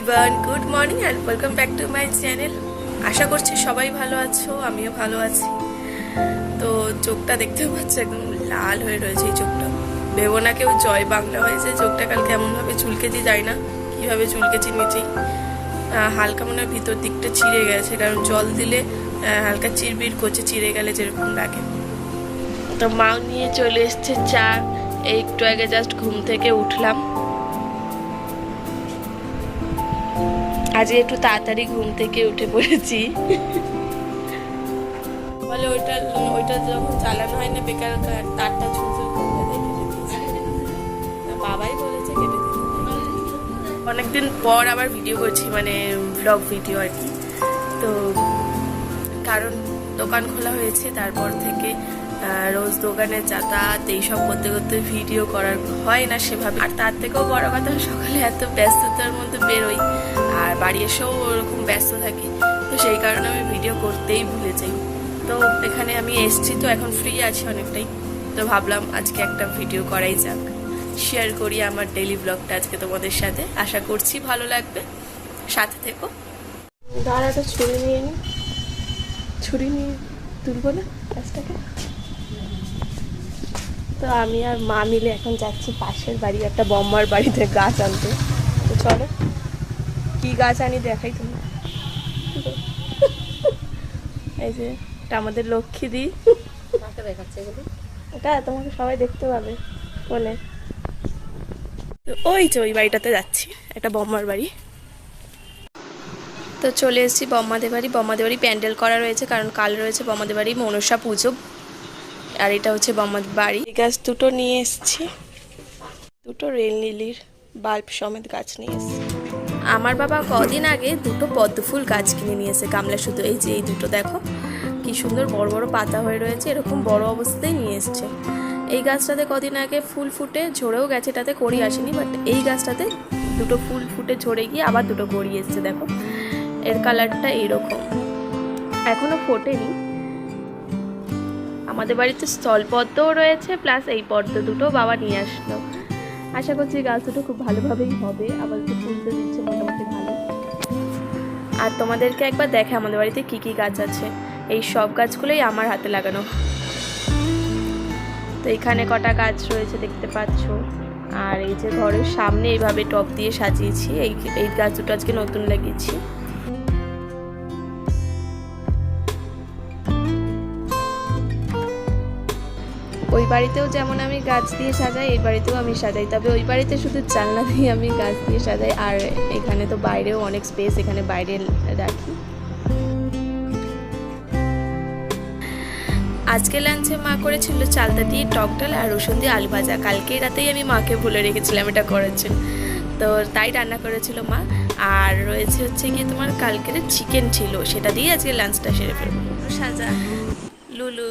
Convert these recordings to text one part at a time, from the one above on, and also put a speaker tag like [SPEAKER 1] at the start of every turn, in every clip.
[SPEAKER 1] Everyone, good morning and welcome back to my channel. আশা করছি সবাই ভালো আছো, আমিও ভালো আছি। তো চোখটা দেখতে পাচ্ছি একদম লাল হয়ে রয়েছে। এই চোখটা ভেবো না কেউ জয় বাংলা হয়েছে। চোখটা কালকে এমনভাবে চুলকেছি, যাই না কীভাবে চুলকেছি নিচেই। হালকা মনে হয় ভিতর দিকটা চিড়ে গেছে, কারণ জল দিলে হালকা চিরবির করছে, চিড়ে গেলে যেরকম লাগে। তো মা নিয়ে চলে এসছে চা। এই একটু আগে জাস্ট ঘুম থেকে উঠলাম। আজকে একটু তাড়াতাড়ি ঘুম থেকে উঠে পড়েছি। বলে ওইটা যখন চালানো হয় না, বেকার তারটা ঝুলঝুল করতে বাবাই বলেছে কেটে দিতে। অনেকদিন পর আবার ভিডিও করছি, মানে ব্লগ ভিডিও আর কি। তো কারণ দোকান খোলা হয়েছে, তারপর থেকে রোজ দোকানে যাতায়াত এইসব করতে করতে ভিডিও করার হয় না সেভাবে। আর তার থেকেও বড় কথা, সকালে এত ব্যস্ততার মধ্যে বেরোই আর বাড়ি এসেও ওরকম ব্যস্ত থাকি, তো সেই কারণে আমি ভিডিও করতেই ভুলে যাই। তো এখানে আমি এসছি, তো এখন ফ্রি আছি অনেকটাই, তো ভাবলাম আজকে একটা ভিডিও করাই যাক, শেয়ার করি আমার ডেইলি ব্লগটা আজকে তোমাদের সাথে। আশা করছি ভালো লাগবে, সাথে থেকো। দাঁড়াটা ছুরি নিয়ে নি, ছুরি নিয়ে তুলবো না গাছটাকে। তো আমি আর মা মিলে এখন যাচ্ছি পাশের বাড়ি একটা বম্মার বাড়িতে গাছ আনতে। তো চলো কি গাছ আনি দেখাই তুমি। এই যে এটা আমাদের লক্ষ্মী দি, এটা তোমাকে সবাই দেখতে পাবে বলে। ওই যে ওই বাড়িটাতে যাচ্ছি, একটা বম্মার বাড়ি। তো চলে এসেছি বম্মাদের বাড়ি। বম্মাদের বাড়ি প্যান্ডেল করা রয়েছে, কারণ কাল রয়েছে বম্মাদের বাড়ি মনসা পুজো। আর এটা হচ্ছে বম্মাদের বাড়ি। এই গাছ দুটো নিয়ে এসেছি, দুটো রেল লিলির বাল্ব সমেত গাছ নিয়ে এসেছি। আমার বাবা কদিন আগে দুটো পদ্ম ফুল গাছ কিনে নিয়ে এসে গামলা শুধু। এই যে এই দুটো দেখো কি সুন্দর বড় বড় পাতা হয়ে রয়েছে, এরকম বড় অবস্থাতেই নিয়ে এসছে। এই গাছটাতে কদিন আগে ফুল ফুটে ঝরেও গেছে, এটাতে কড়ি আসেনি, বাট এই গাছটাতে দুটো ফুল ফুটে ঝরে গিয়ে আবার দুটো কড়ি এসছে। দেখো এর কালারটা এইরকম, এখনো ফোটেনি। আমাদের বাড়িতে স্থলপদ্মও রয়েছে, প্লাস এই পদ্ম দুটো বাবা নিয়ে আসলো। আশা করছি গাছ দুটো খুব ভালোভাবেই হবে, আবার তো ফুলতে দিচ্ছে মোটামুটি ভালো। আর তোমাদেরকে একবার দেখে আমাদের বাড়িতে কি কি গাছ আছে। এই সব গাছগুলোই আমার হাতে লাগানো। তো এখানে কটা গাছ রয়েছে দেখতে পাচ্ছ। আর এই যে ঘরের সামনে এইভাবে টব দিয়ে সাজিয়েছি। এই গাছ দুটো আজকে নতুন লাগিয়েছি। ওই বাড়িতেও যেমন আমি গাছ দিয়ে সাজাই, এই বাড়িতেও আমি সাজাই, তবে ওই বাড়িতে শুধু জানলা দিয়ে আমি গাছ দিয়ে সাজাই। আর এখানে তো বাইরেও অনেক স্পেস, এখানে বাইরে রাখি। আজকে লাঞ্চে মা করেছিল চালতা দিয়ে টক ডাল আর রসুন দিয়ে আলু ভাজা। কালকে রাতেই আমি মাকে বলে রেখেছিলাম এটা করার জন্য, তো তাই রান্না করেছিল মা। আর রয়েছে হচ্ছে গিয়ে তোমার কালকের চিকেন ছিল, সেটা দিয়ে আজকে লাঞ্চটা সেরে ফেলবো। সাজা লুলু।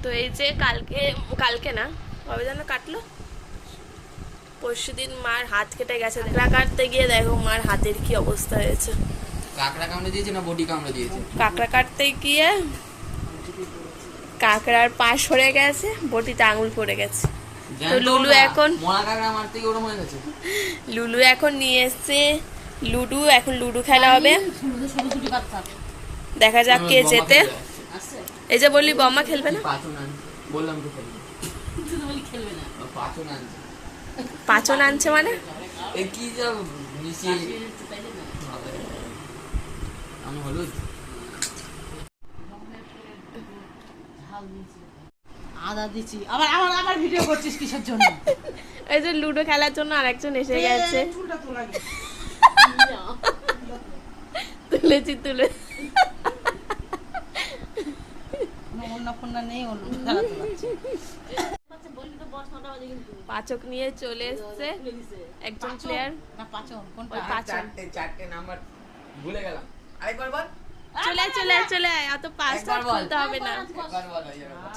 [SPEAKER 1] তো এই যে কালকে না কবে যেন কাটলো, পরশুদিন মার হাত কেটে গেছে। কাঁকড়া কাটতে গিয়ে দেখো মার হাতের কি অবস্থা হয়েছে।
[SPEAKER 2] কাঁকড়া কামড়ে দিয়েছে না বডি কামড়ে দিয়েছে?
[SPEAKER 1] কাঁকড়া কাটতে গিয়ে কাঁকড়ার পা সরে গেছে, বটিতে আঙুল পড়ে গেছে। তো লুলু এখন
[SPEAKER 2] মরা কাঁকড়া মারতে গিয়ে ওরকম হয়ে গেছে।
[SPEAKER 1] লুলু এখন নিয়ে এসছে লুডু, এখন লুডু খেলা হবে। দেখা যাক কে জেতে। এই যে বললি বম্মা খেলবে না,
[SPEAKER 2] বললাম তো খেলবে না,
[SPEAKER 1] পাচন আনছে মানে
[SPEAKER 2] কি যা মিশিয়ে আমি হলুদ
[SPEAKER 3] আদা দিচ্ছি। আবার আবার আবার ভিডিও করছিস কিসের জন্য?
[SPEAKER 1] এই যে লুডো খেলার জন্য আরেকজন এসে গেছে। তুলেছি তুলে পাচক নিয়ে চলে এসছে একজন প্লেয়ার।
[SPEAKER 2] চারটে নাম্বার ভুলে গেলাম, আরেকবার বল।
[SPEAKER 1] চলে চলে চলে আয়, অত পাঁচটা খুলতে হবে না,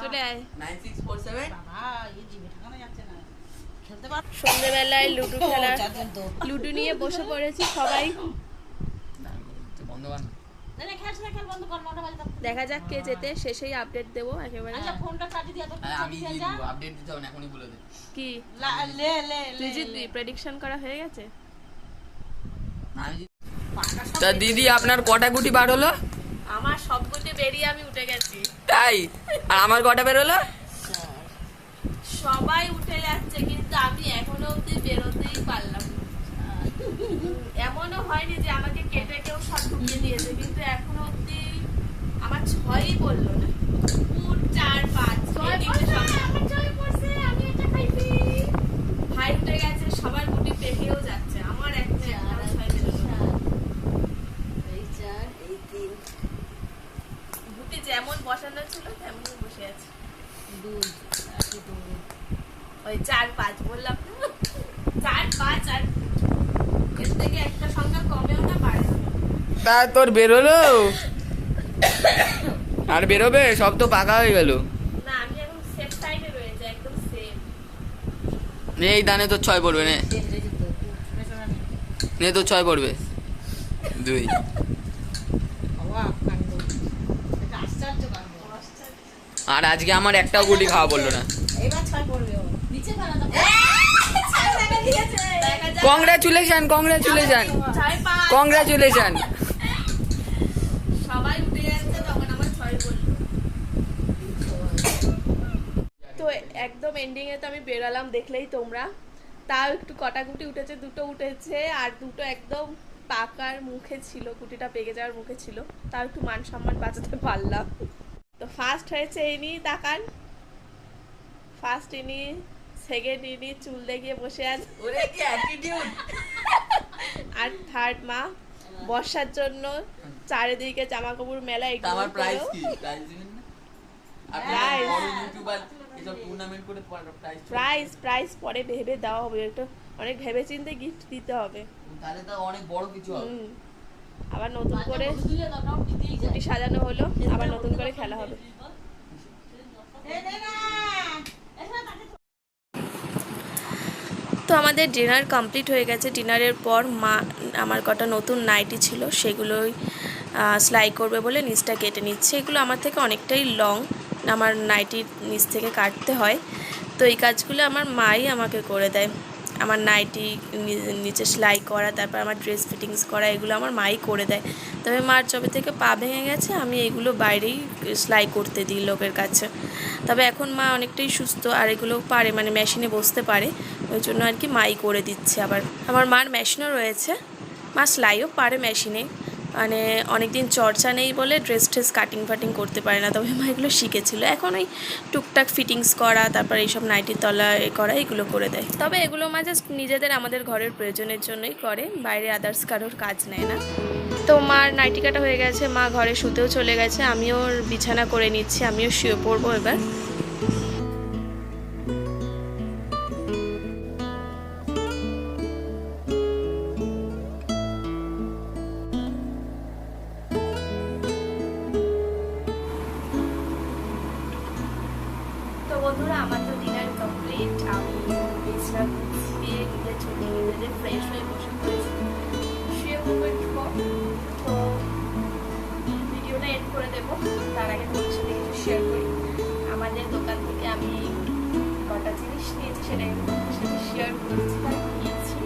[SPEAKER 1] চলে আয়।
[SPEAKER 2] 9647
[SPEAKER 1] সন্ধ্যেবেলায় লুডো খেলা, লুডো নিয়ে বসে পড়েছি সবাই।
[SPEAKER 3] না খেলছ না, খেল বন্ধ কর, 9টা বাজে তখন।
[SPEAKER 1] দেখা যাক কে যেতে, শেষেই আপডেট দেবো একেবারে।
[SPEAKER 3] আচ্ছা ফোনটা চার্জে দিয়া তো
[SPEAKER 2] আমি দিয়ে দিব, আপডেট দিতে হবে না, এখনই বলে দে।
[SPEAKER 1] কি
[SPEAKER 3] লে
[SPEAKER 1] তুই জিতবি? প্রেডিকশন করা হয়ে গেছে?
[SPEAKER 2] আমি তা দিদি আপনার কটা গুটি বার হলো?
[SPEAKER 1] আমার সব গুটি বেরিয়ে আমি উঠে গেছি।
[SPEAKER 2] তাই? আর আমার কটা বের হলো?
[SPEAKER 1] সবাই উঠে যাচ্ছে কিন্তু আমি এখনো অব্দি বেরোতেই পারলাম না। এমনও হয়নি যে আমাকে কেটে কেউ সব ঢুকিয়ে দিয়েছে, কিন্তু এখনো অব্দি আমার 6ই বললো না। 4, 5 ভাই উঠে গেছে, সবার গুটি পেকেও যাচ্ছে, আমার একটা একটাও 6 বেরোলো না।
[SPEAKER 3] এই 4 এই 3
[SPEAKER 1] গুটি যেমন বসানো ছিল তেমনই বসে আছে।
[SPEAKER 3] 2
[SPEAKER 1] ওই 4, 5 বললাম না, 4, 5 আর এর থেকে একটা সংখ্যা কমেও না বাড়েও না।
[SPEAKER 2] তা তোর বের হলো? আর বেরোবে? সব তো পাকা হয়ে গেল।
[SPEAKER 1] না আমি এখন সেফ সাইডে রয়েছে, একদম সেফ।
[SPEAKER 2] এই দানে তোর 6 পড়বে নে। নে তোর 6 পড়বে। 2
[SPEAKER 3] আশ্চর্য কাণ্ড।
[SPEAKER 2] আর আজকে আমার একটাও গুটি খাওয়া বললো না।
[SPEAKER 3] এবার 6 পড়বে ও। নিচে ফেলা তো।
[SPEAKER 2] Congratulation, congratulation,
[SPEAKER 1] 4, 5
[SPEAKER 2] congratulation.
[SPEAKER 1] সবাই উঠে যাচ্ছে, তখন আমার 6 বললো। তো একদম এন্ডিং এ তো আমি বেরালাম, দেখলেই তোমরা। তাও একটু কটাকুটি উঠেছে, 2টো উঠেছে, আর 2টো একদম পাকার মুখে ছিল, কুটিটা পেকে যাওয়ার মুখে ছিল, তাও একটু মান সম্মান বাঁচাতে পারলাম। তো ফার্স্ট হয়েছে ইনি, তাকান। ফার্স্ট ইনি, সেকেন্ড ইনি চুল দেখিয়ে বসে আছে,
[SPEAKER 2] ওরে কি অ্যাটিটিউড।
[SPEAKER 1] আর থার্ড মা বর্ষার জন্য চারিদিকে জামা কাপড় মেলা।
[SPEAKER 2] আমার প্রাইস কি? প্রাইস দিবেন না? আপনি
[SPEAKER 1] Prize?
[SPEAKER 2] বড় ইউটিউবার, এসব টুর্নামেন্ট করে প্রাইস।
[SPEAKER 1] প্রাইস পরে ভেবে দেওয়া হবে, একটু অনেক ভেবে চিন্তে গিফট দিতে হবে।
[SPEAKER 2] তাহলে তো অনেক বড় কিছু হবে।
[SPEAKER 1] আবার নতুন করে
[SPEAKER 3] দুইয়ে দাও দিতেই যায়।
[SPEAKER 1] গুটি সাজানো হলো, আবার নতুন করে খেলা হবে। তো আমাদের ডিনার কমপ্লিট হয়ে গেছে। ডিনারের পর মা আমার কটা নতুন নাইটি ছিল সেগুলোই সেলাই করবে বলে নিচটা কেটে নিচ্ছে। এগুলো আমার থেকে অনেকটাই লং, আমার নাইটির নিচ থেকে কাটতে হয়। তো এই কাজগুলো আমার মাই আমাকে করে দেয়। আমার নাইটি নিচে সেলাই করা, তারপর আমার ড্রেস ফিটিংস করা, এগুলো আমার মাই করে দেয়। তবে মার যবে থেকে পা ভেঙে গেছে আমি এগুলো বাইরেই সেলাই করতে দিই লোকের কাছে। তবে এখন মা অনেকটাই সুস্থ আর এগুলো পারে, মানে মেশিনে বসতে পারে, ওই জন্য আর কি মাই করে দিচ্ছে। আবার আমার মার মেশিনও রয়েছে, মা সেলাইও পারে মেশিনে, মানে অনেকদিন চর্চা নেই বলে ড্রেস ট্রেস কাটিং ফাটিং করতে পারে না। তবে মা এগুলো শিখেছিল, এখন ওই টুকটাক ফিটিংস করা, তারপর এইসব নাইটির তলা করা, এগুলো করে দেয়। তবে এগুলো মা জাস্ট নিজেদের আমাদের ঘরের প্রয়োজনের জন্যই করে, বাইরে আদার্স কারোর কাজ নেয় না। তো মার নাইটি কাটা হয়ে গেছে, মা ঘরে শুতেও চলে গেছে, আমিও বিছানা করে নিচ্ছি, আমিও শুয়ে পড়বো এবার। তো বন্ধুরা আমার তো ডিনার কমপ্লিট, আমি বিছানা গুছিয়ে নিজের ছবি নিজে ফ্রেশ হয়ে বসে পড়েছি, শুয়ে পড়বো একটু পর। তো ভিডিওটা এড করে দেবো, তার আগে তোমার সাথে কিছু শেয়ার করি। আমাদের দোকান থেকে আমি কটা জিনিস নিয়েছি সেটা তোমার সাথে শেয়ার করছি। তাই নিয়েছি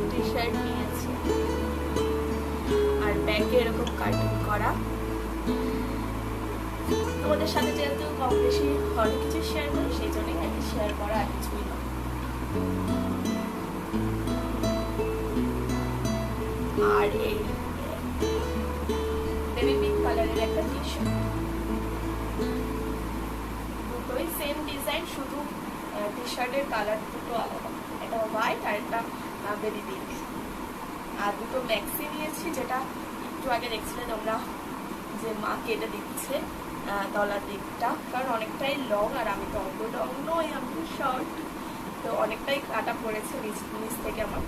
[SPEAKER 1] টি শার্ট নিয়েছি, আর ব্যাগে এরকম কার্টুন করা। তোমাদের সাথে যেহেতু কম বেশি অনেক কিছু শেয়ার করি, সেই জন্যই আর কি শেয়ার করা, আর কিছুই না। আর এই বেবি পিঙ্ক কালারের একটা টি শার্ট, দুটোই সেম ডিজাইন, শুধু টি শার্টের কালার দুটো আলাদা, এটা হোয়াইট আর একটা বেবি পিঙ্ক। আর দুটো ম্যাক্সি নিয়েছি, যেটা একটু আগে দেখছিলে তোমরা যে মা কেটে দিচ্ছে তলার দিকটা, কারণ অনেকটাই লং আর আমি তো অত লং নই, আমি শর্ট, তো অনেকটাই কাটা পড়েছে নিচ থেকে আমার।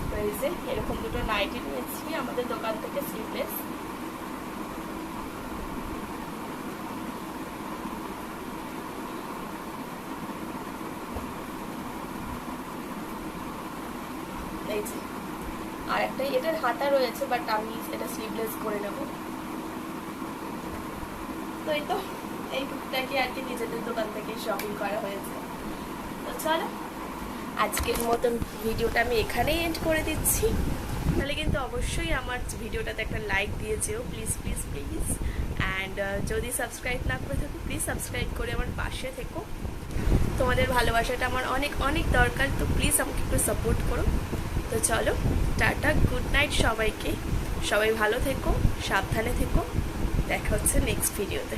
[SPEAKER 1] তো এই যে এরকম দুটো নাইটি নিয়েছি আমাদের দোকান থেকে, স্লিভলেস। এই যে আর আর একটা এটার হাতা রয়েছে, বাট আমি এটা স্লিভলেস করে নেব। তো এই তো এই টুকটাকে আর কি নিজেদের দোকান থেকে শপিং করা হয়েছে। তো চলো আজকের মতন ভিডিওটা আমি এখানেই এন্ড করে দিচ্ছি। তাহলে কিন্তু অবশ্যই আমার ভিডিওটাতে একটা লাইক দিয়ে যেও, প্লিজ প্লিজ প্লিজ। অ্যান্ড যদি সাবস্ক্রাইব না করে থাকো, প্লিজ সাবস্ক্রাইব করে আমার পাশে থেকো। তোমাদের ভালোবাসাটা আমার অনেক অনেক দরকার, তো প্লিজ আমাকে একটু সাপোর্ট করো। তো চলো টাটা, গুড নাইট সবাইকে। সবাই ভালো থেকো, সাবধানে থেকো। দেখা হচ্ছে নেক্সট ভিডিওতে।